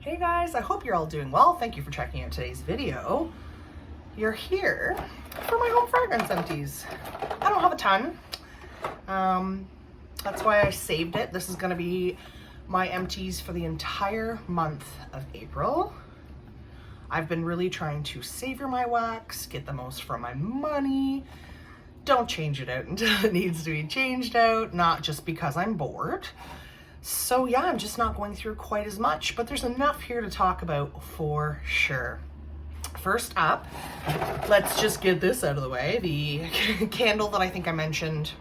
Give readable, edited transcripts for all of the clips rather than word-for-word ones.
Hey guys, I hope you're all doing well. Thank you for checking out today's video. You're here for my home fragrance empties. I don't have a ton. That's why I saved it. This is gonna be my empties for the entire month of April. I've been really trying to savor my wax, get the most from my money. Don't change it out until it needs to be changed out, not just because I'm bored. So yeah, I'm just not going through quite as much, but there's enough here to talk about for sure. First up, let's just get this out of the way. The candle that I think I mentioned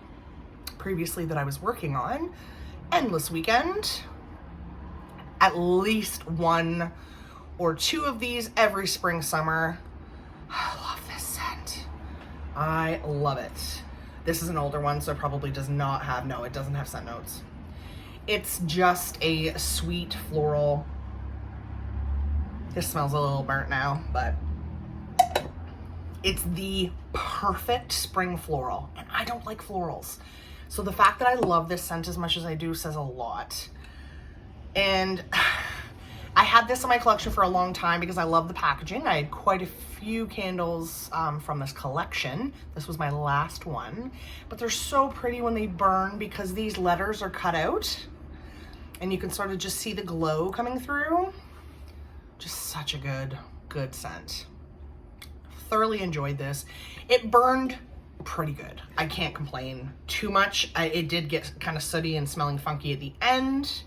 previously that I was working on, Endless Weekend. At least one or two of these every spring, summer. I love this scent. I love it. This is an older one, so it probably does not have, no, it doesn't have scent notes. It's just a sweet floral. This smells a little burnt now, but it's the perfect spring floral, and I don't like florals. So the fact that I love this scent as much as I do says a lot. And I had this in my collection for a long time because I love the packaging. I had quite a few candles from this collection. This was my last one, but they're so pretty when they burn because these letters are cut out and you can sort of just see the glow coming through. Just such a good scent. Thoroughly enjoyed this. It burned pretty good. I can't complain too much. It did get kind of sooty and smelling funky at the end.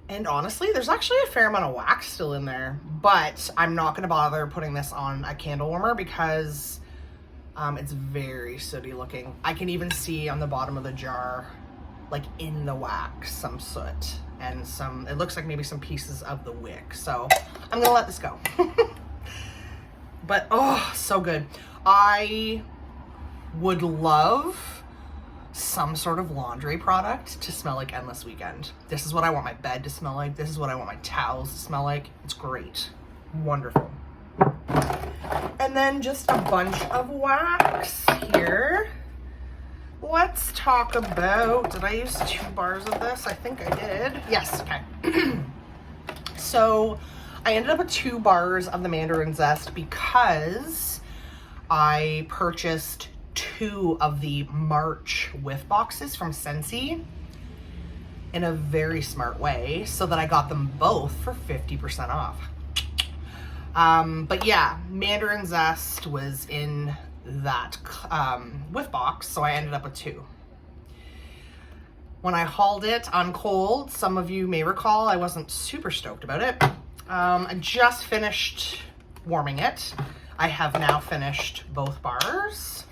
And honestly, there's actually a fair amount of wax still in there, but I'm not gonna bother putting this on a candle warmer because it's very sooty looking. I can even see on the bottom of the jar, like in the wax, some soot and it looks like maybe some pieces of the wick. So I'm gonna let this go. But oh, so good. I would love some sort of laundry product to smell like Endless Weekend. This is what I want my bed to smell like. This is what I want my towels to smell like. It's great. Wonderful. And then just a bunch of wax here. Let's talk about, did I use 2 bars of this? I think I did. Yes, okay. So I ended up with 2 bars of the Mandarin Zest because I purchased 2 of the March whiff boxes from Scentsy in a very smart way so that I got them both for 50% off. But yeah, Mandarin Zest was in that whiff box, so I ended up with 2. When I hauled it on cold, some of you may recall I wasn't super stoked about it. I just finished warming it. I have now finished both bars.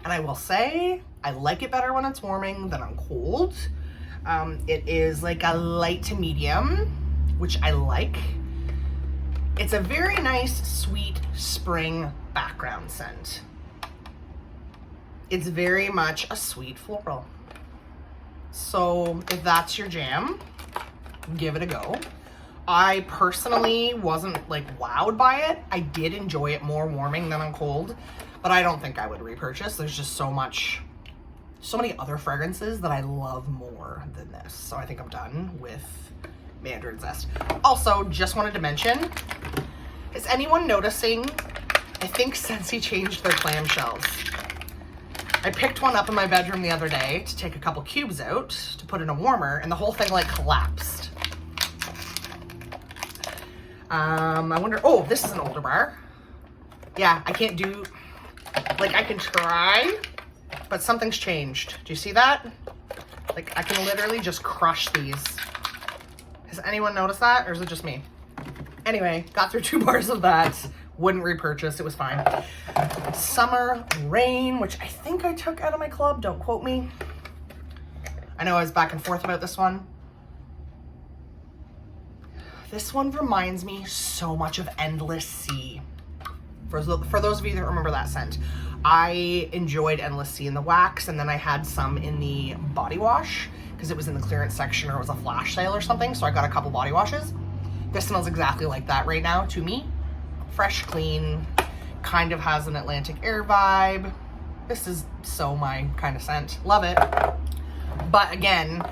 And I will say, I like it better when it's warming than on cold. It is like a light to medium, which I like. It's a very nice, sweet spring background scent. It's very much a sweet floral. So if that's your jam, give it a go. I personally wasn't like wowed by it. I did enjoy it more warming than on cold, but I don't think I would repurchase. There's just so many other fragrances that I love more than this. So I think I'm done with Mandarin Zest. Also, just wanted to mention, is anyone noticing, I think Scentsy changed their clamshells. I picked one up in my bedroom the other day to take a couple cubes out to put in a warmer, and the whole thing like collapsed. I wonder, oh, this is an older bar. Yeah, I can't do, like I can try, but something's changed. Do you see that? Like I can literally just crush these. Has anyone noticed that, or is it just me? Anyway, got through 2 bars of that. Wouldn't repurchase, it was fine. Summer Rain, which I think I took out of my club, don't quote me. I know I was back and forth about this one. This one reminds me so much of Endless Sea. For those of you that remember that scent, I enjoyed Endless Sea in the wax, and then I had some in the body wash because it was in the clearance section or it was a flash sale or something, so I got a couple body washes. This smells exactly like that right now to me. Fresh, clean, kind of has an Atlantic air vibe. This is so my kind of scent. Love it. But again,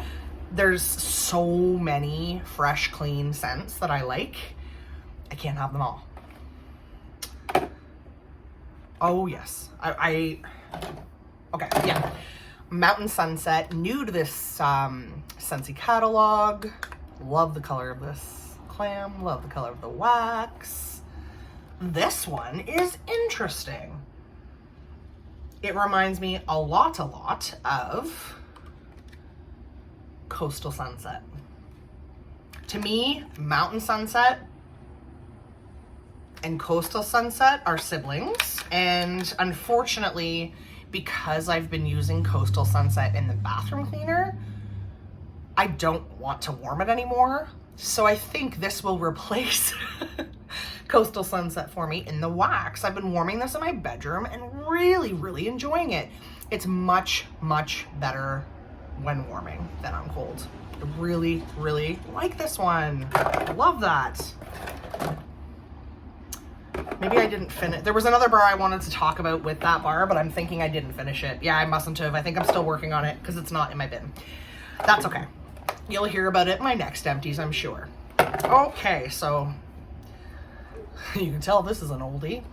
There's so many fresh, clean scents that I like. I can't have them all. Oh yes, okay, yeah. Mountain Sunset, new to this Scentsy catalog. Love the color of this clam, love the color of the wax. This one is interesting. It reminds me a lot of Coastal Sunset. To me, Mountain Sunset and Coastal Sunset are siblings, and unfortunately, because I've been using Coastal Sunset in the bathroom cleaner, I don't want to warm it anymore. So I think this will replace Coastal Sunset for me in the wax. I've been warming this in my bedroom and really enjoying it. It's much better when warming than on cold. I really like this one. Love that. Maybe I didn't finish. There was another bar I wanted to talk about with that bar, but I'm thinking I didn't finish it. Yeah, I mustn't have. I think I'm still working on it because it's not in my bin. That's okay. You'll hear about it in my next empties, I'm sure. Okay, so you can tell this is an oldie.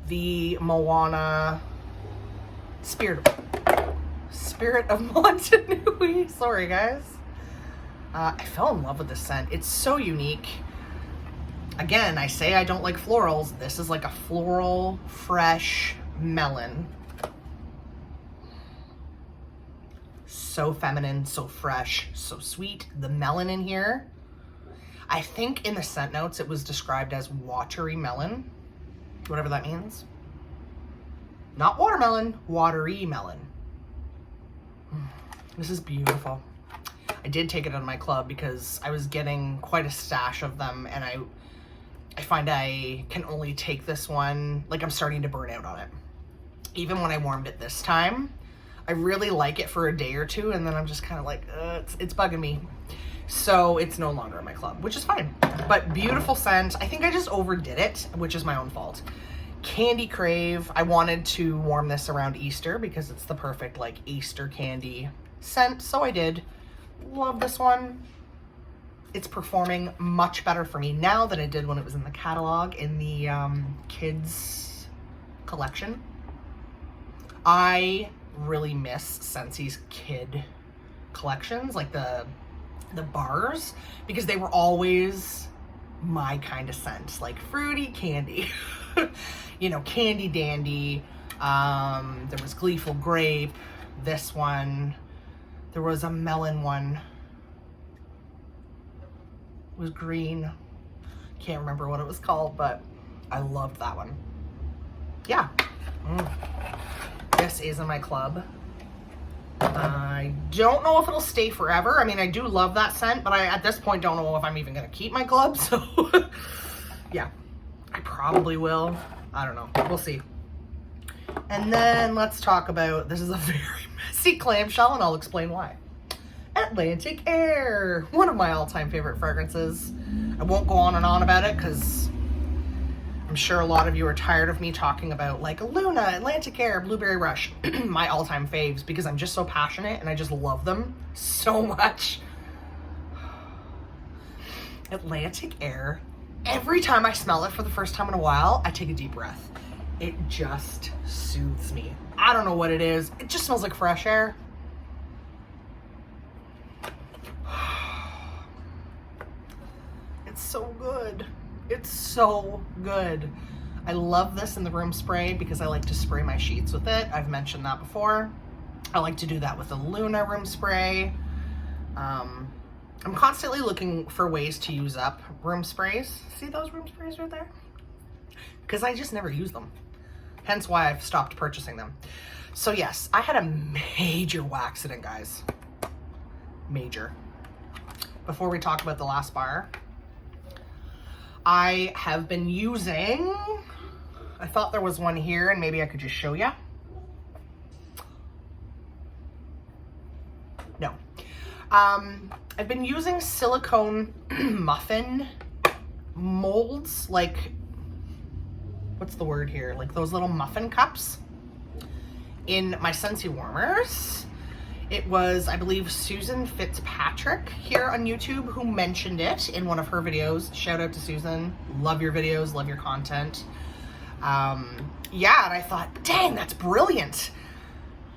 The Moana Spirit of Montanui. Sorry, guys. I fell in love with this scent. It's so unique. Again, I say I don't like florals. This is like a floral, fresh melon. So feminine, so fresh, so sweet. The melon in here, I think in the scent notes it was described as watery melon, whatever that means. Not watermelon, watery melon. This is beautiful. I did take it out of my club because I was getting quite a stash of them, and I find I can only take this one, like I'm starting to burn out on it. Even when I warmed it this time, I really like it for a day or two, and then I'm just kind of like, it's bugging me. So it's no longer in my club, which is fine. But beautiful scent. I think I just overdid it, which is my own fault. Candy Crave. I wanted to warm this around Easter because it's the perfect like Easter candy scent, so I did. Love this one. It's performing much better for me now than it did when it was in the catalog in the kids collection. I really miss Scentsy's kid collections, like the bars, because they were always my kind of scent, like fruity candy. You know, Candy Dandy. There was Gleeful Grape. This one. There was a melon one. It was green. Can't remember what it was called, but I loved that one. Yeah. This is in my club. I don't know if it'll stay forever. I mean, I do love that scent, but I, at this point, don't know if I'm even going to keep my club. So, yeah, I probably will. I don't know. We'll see. And then let's talk about, this is a very messy clamshell, and I'll explain why. Atlantic Air, one of my all-time favorite fragrances. I won't go on and on about it because I'm sure a lot of you are tired of me talking about like Luna, Atlantic Air, Blueberry Rush, my all-time faves, because I'm just so passionate and I just love them so much. Atlantic Air, every time I smell it for the first time in a while, I take a deep breath. It just soothes me. I don't know what it is. It just smells like fresh air. It's so good. It's so good. I love this in the room spray because I like to spray my sheets with it. I've mentioned that before. I like to do that with the Luna room spray. I'm constantly looking for ways to use up room sprays. See those room sprays right there? Because I just never use them. Hence why I've stopped purchasing them. So yes, I had a major waxident, guys. Major. Before we talk about the last bar, I have been using, I thought there was one here and maybe I could just show you. No. I've been using silicone muffin molds, like, what's the word here? Like those little muffin cups in my Scentsy warmers. It was, I believe, Susan Fitzpatrick here on YouTube who mentioned it in one of her videos. Shout out to Susan. Love your videos, love your content. Yeah, and I thought, dang, that's brilliant.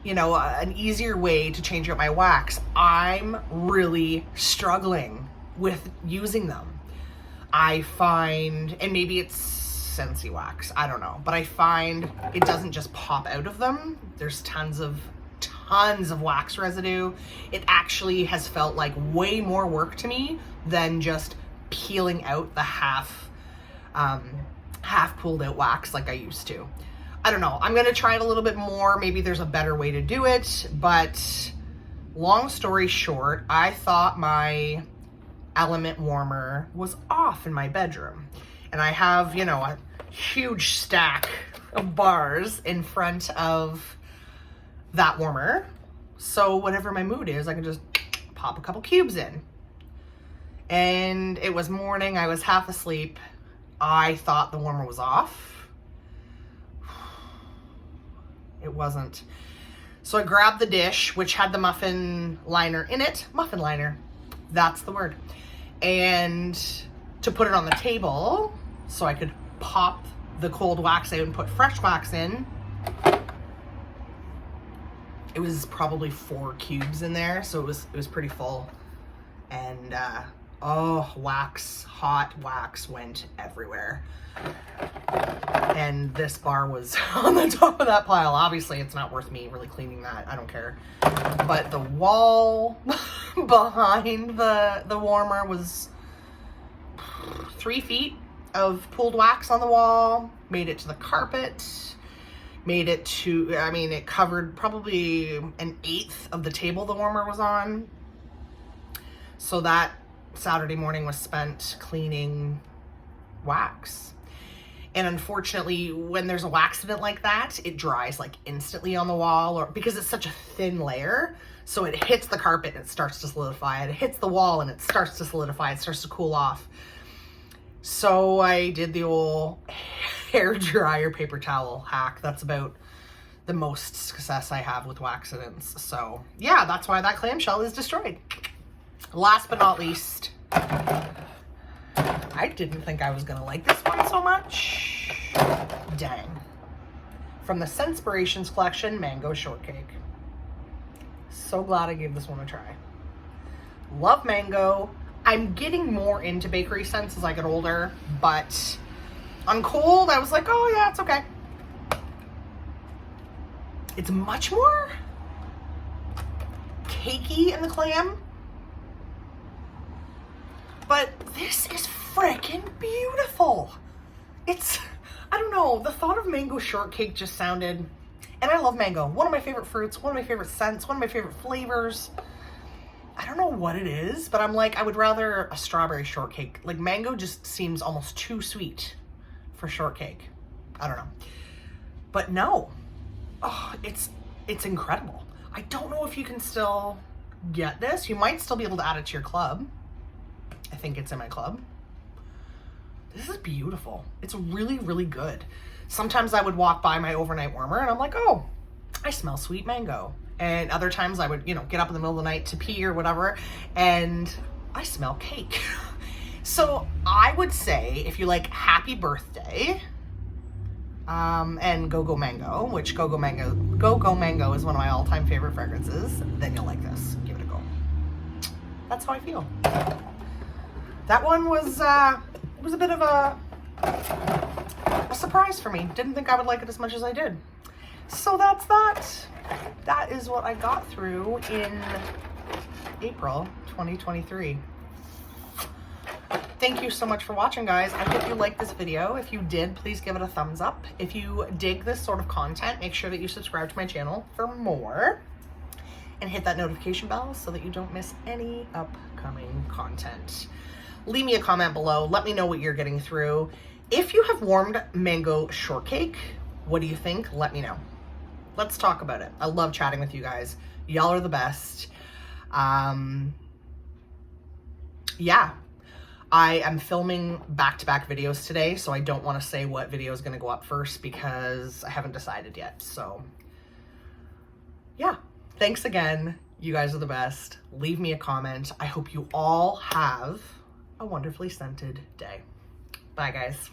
You know, an easier way to change up my wax. I'm really struggling with using them. I find, and maybe it's Scentsy wax, I don't know, but I find it doesn't just pop out of them. There's tons of wax residue. It actually has felt like way more work to me than just peeling out the half pulled out wax like I used to. I don't know. I'm going to try it a little bit more. Maybe there's a better way to do it, but long story short, I thought my element warmer was off in my bedroom. And I have, you know, a huge stack of bars in front of that warmer. So whatever my mood is, I can just pop a couple cubes in. And it was morning. I was half asleep. I thought the warmer was off. It wasn't. So I grabbed the dish, which had the muffin liner in it. Muffin liner. That's the word. And to put it on the table so I could pop the cold wax out and put fresh wax in. It was probably 4 cubes in there, so it was pretty full. And hot wax went everywhere. And this bar was on the top of that pile. Obviously, it's not worth me really cleaning that. I don't care. But the wall behind the warmer was 3 feet of pulled wax on the wall. Made it to the carpet. Made it to, I mean, it covered probably 1/8 of the table the warmer was on. So that Saturday morning was spent cleaning wax. And unfortunately, when there's a waxident like that, it dries like instantly on the wall, or because it's such a thin layer. So it hits the carpet and it starts to solidify. It hits the wall and it starts to solidify. It starts to cool off. So I did the old hair dryer paper towel hack. That's about the most success I have with waxidents. So yeah, that's why that clamshell is destroyed. Last but not least, I didn't think I was gonna like this one so much. Dang. From the Scentspirations collection, Mango Shortcake. So glad I gave this one a try. Love mango. I'm getting more into bakery scents as I get older, but on cold, I was like, oh yeah, it's okay. It's much more cakey in the clam. But this is freaking beautiful. It's, I don't know, the thought of mango shortcake just sounded, and I love mango. One of my favorite fruits, one of my favorite scents, one of my favorite flavors. I don't know what it is, but I'm like, I would rather a strawberry shortcake. Like mango just seems almost too sweet for shortcake. I don't know. But no, oh, it's incredible. I don't know if you can still get this. You might still be able to add it to your club. I think it's in my club. This is beautiful. It's really, really good. Sometimes I would walk by my overnight warmer and I'm like, oh, I smell sweet mango. And other times I would, you know, get up in the middle of the night to pee or whatever, and I smell cake. So I would say if you like Happy Birthday, and Go Go Mango, which Go Go Mango is one of my all-time favorite fragrances, then you'll like this. Give it a go. That's how I feel. That one was it was a bit of a surprise for me. Didn't think I would like it as much as I did. So that's that. That is what I got through in April 2023. Thank you so much for watching, guys. I hope you liked this video. If you did, please give it a thumbs up. If you dig this sort of content, make sure that you subscribe to my channel for more. And hit that notification bell so that you don't miss any upcoming content. Leave me a comment below. Let me know what you're getting through. If you have warmed mango shortcake, what do you think? Let me know. Let's talk about it. I love chatting with you guys. Y'all are the best. Yeah. I am filming back-to-back videos today, so I don't want to say what video is going to go up first because I haven't decided yet. So, yeah. Thanks again. You guys are the best. Leave me a comment. I hope you all have a wonderfully scented day. Bye, guys.